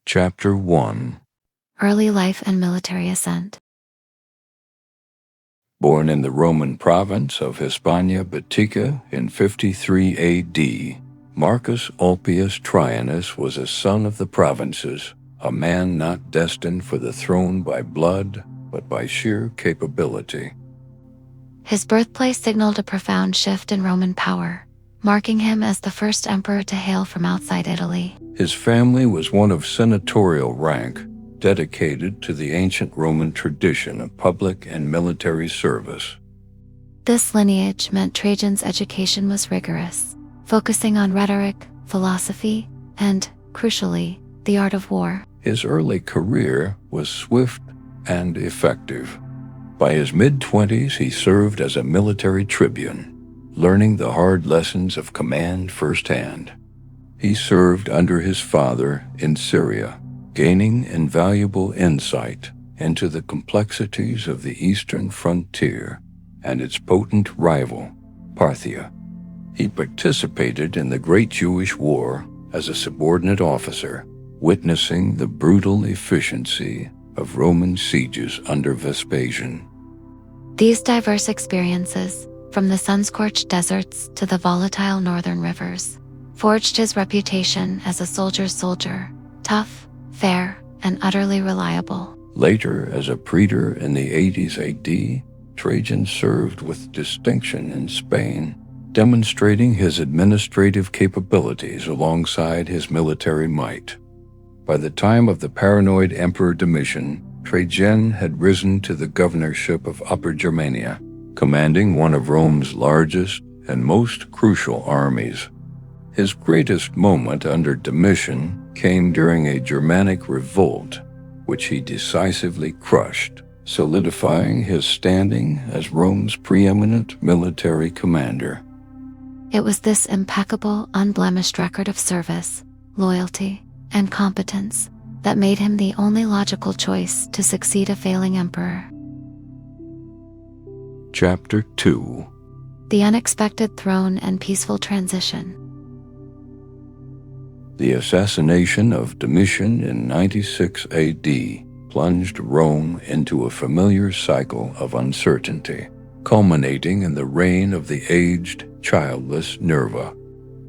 Chapter 1. Early Life and Military Ascent. Born in the Roman province of Hispania Baetica in 53 AD, Marcus Ulpius Traianus was a son of the provinces, a man not destined for the throne by blood, but by sheer capability. His birthplace signaled a profound shift in Roman power, marking him as the first emperor to hail from outside Italy. His family was one of senatorial rank, dedicated to the ancient Roman tradition of public and military service. This lineage meant Trajan's education was rigorous, focusing on rhetoric, philosophy, and, crucially, the art of war. His early career was swift and effective. By his mid-20s, he served as a military tribune, learning the hard lessons of command firsthand. He served under his father in Syria, gaining invaluable insight into the complexities of the eastern frontier and its potent rival, Parthia. He participated in the Great Jewish War as a subordinate officer, witnessing the brutal efficiency of Roman sieges under Vespasian. These diverse experiences, from the sun-scorched deserts to the volatile northern rivers, forged his reputation as a soldier's soldier, tough, fair, and utterly reliable. Later, as a praetor in the 80s AD, Trajan served with distinction in Spain, demonstrating his administrative capabilities alongside his military might. By the time of the paranoid Emperor Domitian, Trajan had risen to the governorship of Upper Germania, commanding one of Rome's largest and most crucial armies. His greatest moment under Domitian came during a Germanic revolt, which he decisively crushed, solidifying his standing as Rome's preeminent military commander. It was this impeccable, unblemished record of service, loyalty, and competence that made him the only logical choice to succeed a failing emperor. Chapter 2. The Unexpected Throne and Peaceful Transition. The assassination of Domitian in 96 AD plunged Rome into a familiar cycle of uncertainty, culminating in the reign of the aged, childless Nerva.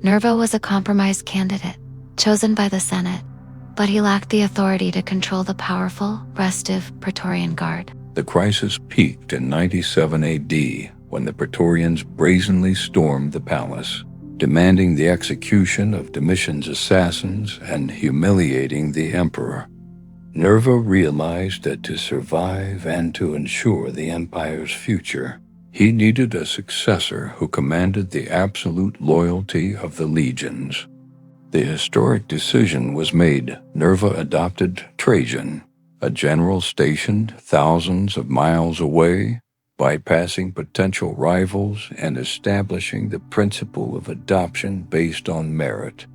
Nerva was a compromised candidate, chosen by the Senate, but he lacked the authority to control the powerful, restive Praetorian Guard. The crisis peaked in 97 AD when the Praetorians brazenly stormed the palace, demanding the execution of Domitian's assassins and humiliating the emperor. Nerva realized that to survive and to ensure the empire's future, he needed a successor who commanded the absolute loyalty of the legions. The historic decision was made. Nerva adopted Trajan, a general stationed thousands of miles away, bypassing potential rivals and establishing the principle of adoption based on merit.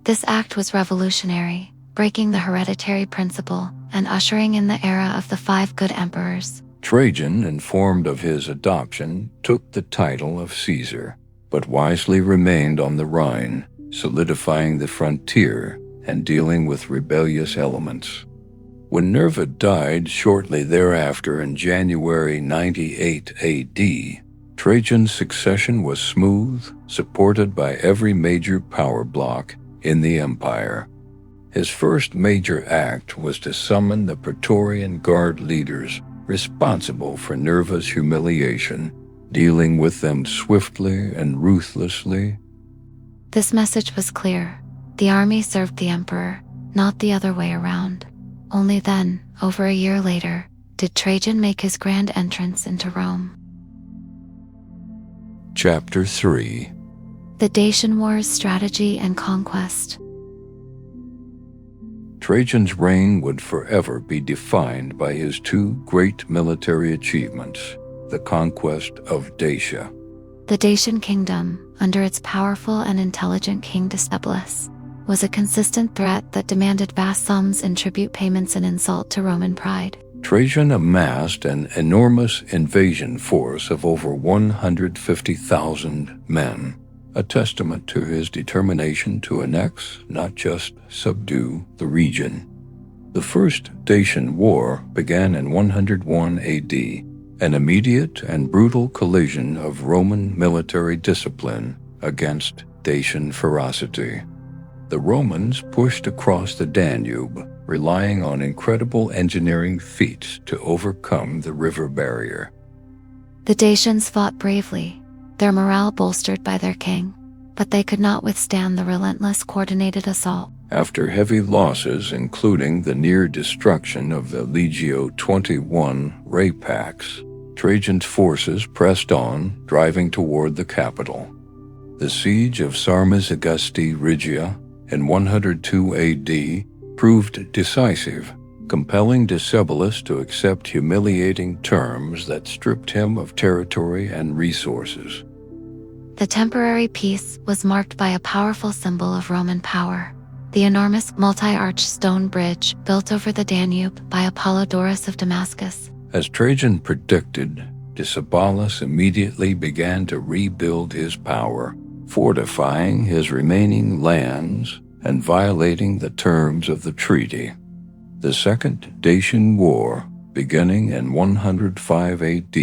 This act was revolutionary, breaking the hereditary principle and ushering in the era of the 5 good emperors. Trajan, informed of his adoption, took the title of Caesar, but wisely remained on the Rhine, solidifying the frontier and dealing with rebellious elements. When Nerva died shortly thereafter in January 98 AD, Trajan's succession was smooth, supported by every major power bloc in the empire. His first major act was to summon the Praetorian Guard leaders responsible for Nerva's humiliation, dealing with them swiftly and ruthlessly. This message was clear. The army served the emperor, not the other way around. Only then, over a year later, did Trajan make his grand entrance into Rome. Chapter 3. The Dacian Wars, Strategy and Conquest. Trajan's reign would forever be defined by his 2 great military achievements, the conquest of Dacia. The Dacian kingdom, under its powerful and intelligent king Disciples, was a consistent threat that demanded vast sums in tribute payments and insult to Roman pride. Trajan amassed an enormous invasion force of over 150,000 men, a testament to his determination to annex, not just subdue, the region. The First Dacian War began in 101 AD, an immediate and brutal collision of Roman military discipline against Dacian ferocity. The Romans pushed across the Danube, relying on incredible engineering feats to overcome the river barrier. The Dacians fought bravely, their morale bolstered by their king, but they could not withstand the relentless coordinated assault. After heavy losses, including the near destruction of the Legio XXI Rapax, Trajan's forces pressed on, driving toward the capital. The siege of Sarmas Augusti Regia in 102 AD proved decisive, compelling Decebalus to accept humiliating terms that stripped him of territory and resources. The temporary peace was marked by a powerful symbol of Roman power, the enormous multi-arch stone bridge built over the Danube by Apollodorus of Damascus. As Trajan predicted, Decebalus immediately began to rebuild his power, fortifying his remaining lands and violating the terms of the treaty. The Second Dacian War, beginning in 105 AD,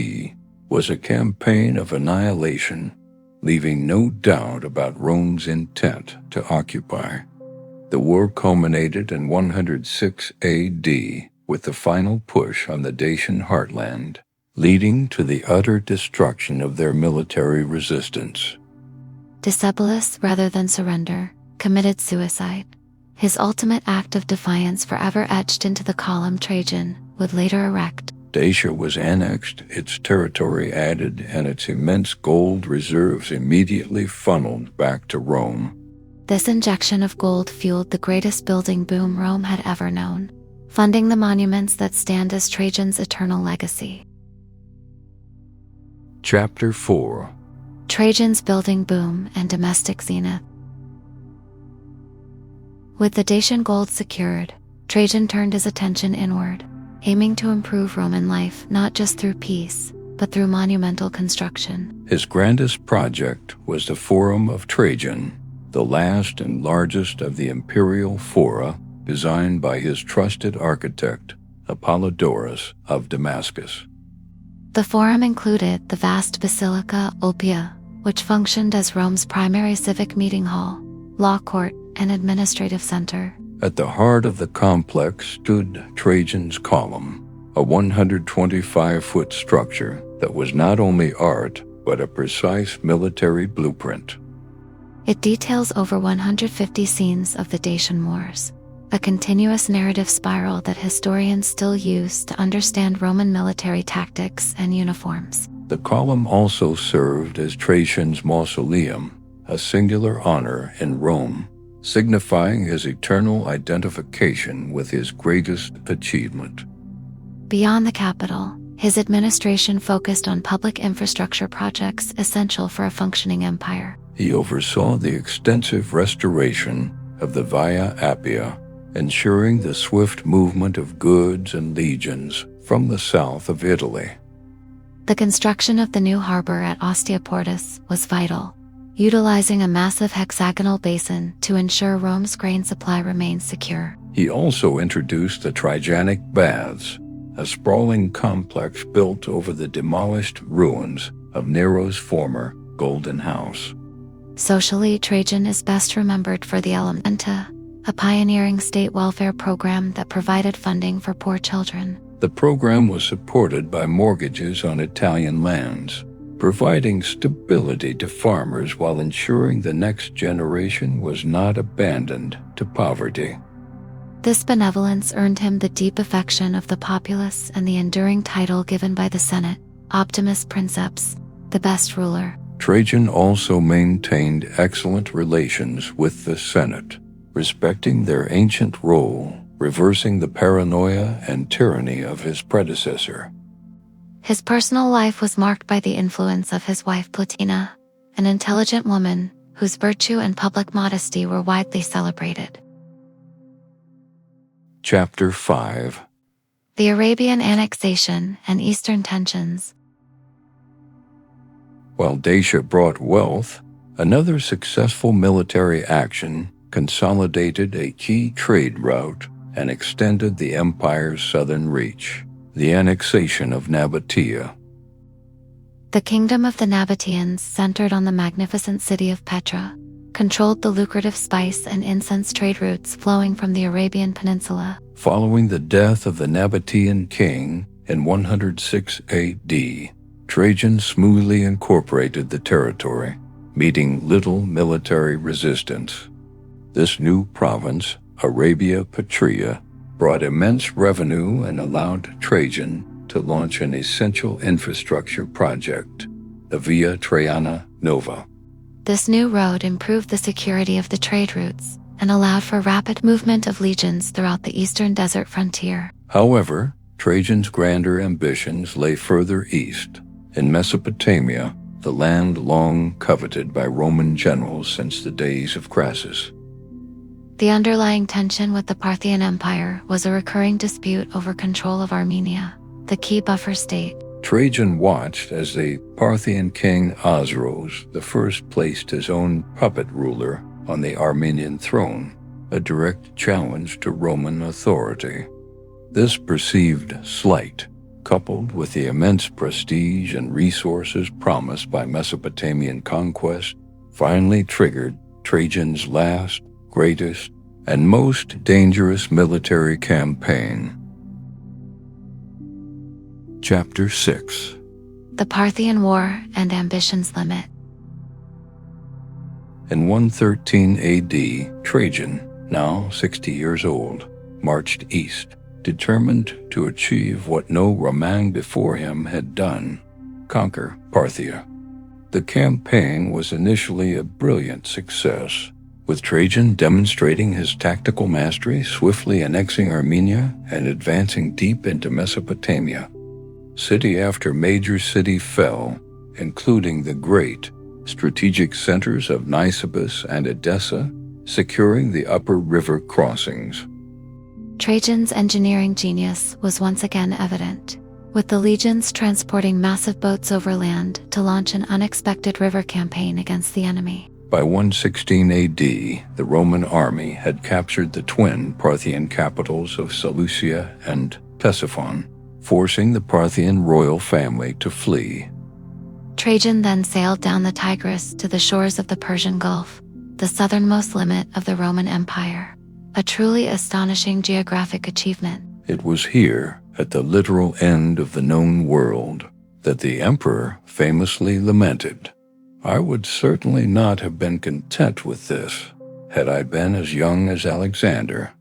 was a campaign of annihilation, leaving no doubt about Rome's intent to occupy. The war culminated in 106 AD with the final push on the Dacian heartland, leading to the utter destruction of their military resistance. Decebalus, rather than surrender, committed suicide. His ultimate act of defiance forever etched into the column Trajan would later erect. Dacia was annexed, its territory added, and its immense gold reserves immediately funneled back to Rome. This injection of gold fueled the greatest building boom Rome had ever known, funding the monuments that stand as Trajan's eternal legacy. Chapter 4. Trajan's building boom and domestic zenith. With the Dacian gold secured, Trajan turned his attention inward, aiming to improve Roman life not just through peace, but through monumental construction. His grandest project was the Forum of Trajan, the last and largest of the imperial fora, designed by his trusted architect, Apollodorus of Damascus. The forum included the vast Basilica Ulpia, which functioned as Rome's primary civic meeting hall, law court, and administrative center. At the heart of the complex stood Trajan's Column, a 125-foot structure that was not only art, but a precise military blueprint. It details over 150 scenes of the Dacian Wars, a continuous narrative spiral that historians still use to understand Roman military tactics and uniforms. The column also served as Trajan's mausoleum, a singular honor in Rome, signifying his eternal identification with his greatest achievement. Beyond the capital, his administration focused on public infrastructure projects essential for a functioning empire. He oversaw the extensive restoration of the Via Appia, ensuring the swift movement of goods and legions from the south of Italy. The construction of the new harbor at Ostia Portus was vital, utilizing a massive hexagonal basin to ensure Rome's grain supply remained secure. He also introduced the Trajanic Baths, a sprawling complex built over the demolished ruins of Nero's former Golden House. Socially, Trajan is best remembered for the Alimenta, a pioneering state welfare program that provided funding for poor children. The program was supported by mortgages on Italian lands, providing stability to farmers while ensuring the next generation was not abandoned to poverty. This benevolence earned him the deep affection of the populace and the enduring title given by the Senate, Optimus Princeps, the best ruler. Trajan also maintained excellent relations with the Senate, respecting their ancient role, reversing the paranoia and tyranny of his predecessor. His personal life was marked by the influence of his wife Plotina, an intelligent woman whose virtue and public modesty were widely celebrated. Chapter 5. The Arabian annexation and Eastern tensions. While Dacia brought wealth, Another successful military action consolidated a key trade route and extended the empire's southern reach, the annexation of Nabatea. The kingdom of the Nabateans, centered on the magnificent city of Petra, controlled the lucrative spice and incense trade routes flowing from the Arabian Peninsula. Following the death of the Nabatean king in 106 AD, Trajan smoothly incorporated the territory, meeting little military resistance. This new province, Arabia Patria, brought immense revenue and allowed Trajan to launch an essential infrastructure project, the Via Traiana Nova. This new road improved the security of the trade routes and allowed for rapid movement of legions throughout the eastern desert frontier. However, Trajan's grander ambitions lay further east, in Mesopotamia, the land long coveted by Roman generals since the days of Crassus. The underlying tension with the Parthian Empire was a recurring dispute over control of Armenia, the key buffer state. Trajan watched as the Parthian king Osroes I placed his own puppet ruler on the Armenian throne, a direct challenge to Roman authority. This perceived slight, coupled with the immense prestige and resources promised by Mesopotamian conquest, finally triggered Trajan's last, greatest, and most dangerous military campaign. Chapter 6. The Parthian War and Ambition's Limit. In 113 AD, Trajan, now 60 years old, marched east, determined to achieve what no Roman before him had done: conquer Parthia. The campaign was initially a brilliant success, with Trajan demonstrating his tactical mastery, swiftly annexing Armenia and advancing deep into Mesopotamia. City after major city fell, including the great strategic centers of Nisibis and Edessa, securing the upper river crossings. Trajan's engineering genius was once again evident, with the legions transporting massive boats overland to launch an unexpected river campaign against the enemy. By 116 AD, the Roman army had captured the twin Parthian capitals of Seleucia and Ctesiphon, forcing the Parthian royal family to flee. Trajan then sailed down the Tigris to the shores of the Persian Gulf, the southernmost limit of the Roman Empire, a truly astonishing geographic achievement. It was here, at the literal end of the known world, that the emperor famously lamented, "I would certainly not have been content with this, had I been as young as Alexander."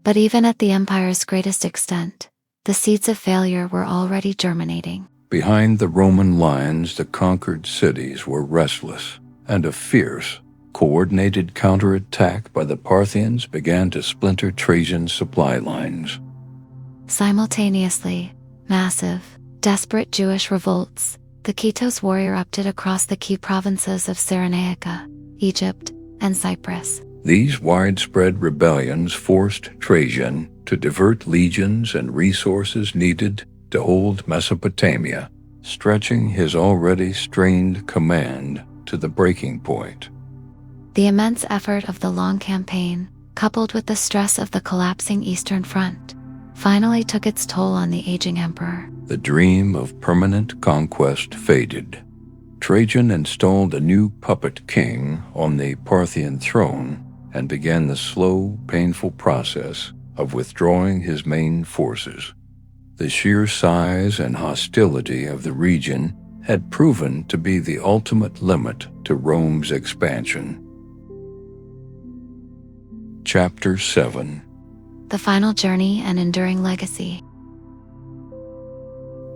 But even at the empire's greatest extent, the seeds of failure were already germinating. Behind the Roman lines, the conquered cities were restless, and a fierce, coordinated counterattack by the Parthians began to splinter Trajan's supply lines. Simultaneously, massive, desperate Jewish revolts, the Kitos warrior erupted across the key provinces of Cyrenaica, Egypt, and Cyprus. These widespread rebellions forced Trajan to divert legions and resources needed to hold Mesopotamia, stretching his already strained command to the breaking point. The immense effort of the long campaign, coupled with the stress of the collapsing Eastern Front, finally took its toll on the aging emperor. The dream of permanent conquest faded. Trajan installed a new puppet king on the Parthian throne and began the slow, painful process of withdrawing his main forces. The sheer size and hostility of the region had proven to be the ultimate limit to Rome's expansion. Chapter 7. The Final Journey and Enduring Legacy.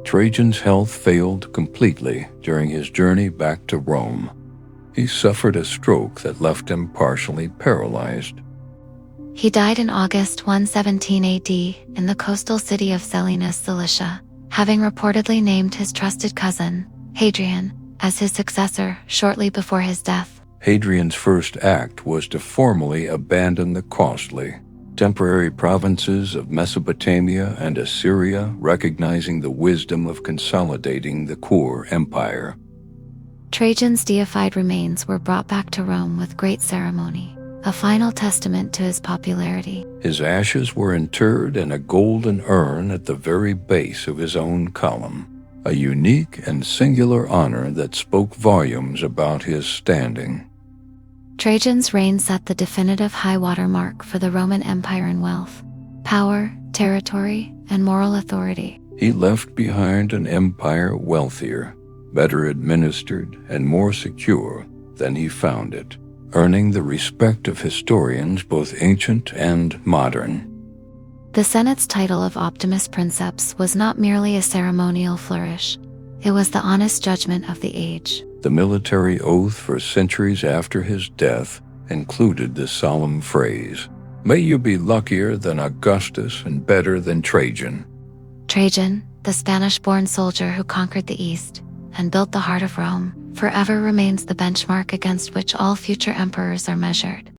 Trajan's health failed completely during his journey back to Rome. He suffered a stroke that left him partially paralyzed. He died in August 117 AD in the coastal city of Selinus, Cilicia, having reportedly named his trusted cousin, Hadrian, as his successor shortly before his death. Hadrian's first act was to formally abandon the costly, temporary provinces of Mesopotamia and Assyria, recognizing the wisdom of consolidating the core empire. Trajan's deified remains were brought back to Rome with great ceremony, a final testament to his popularity. His ashes were interred in a golden urn at the very base of his own column, a unique and singular honor that spoke volumes about his standing. Trajan's reign set the definitive high-water mark for the Roman Empire in wealth, power, territory, and moral authority. He left behind an empire wealthier, better administered, and more secure than he found it, earning the respect of historians both ancient and modern. The Senate's title of Optimus Princeps was not merely a ceremonial flourish, it was the honest judgment of the age. The military oath for centuries after his death included the solemn phrase, "May you be luckier than Augustus and better than Trajan." Trajan, the Spanish-born soldier who conquered the East and built the heart of Rome, forever remains the benchmark against which all future emperors are measured.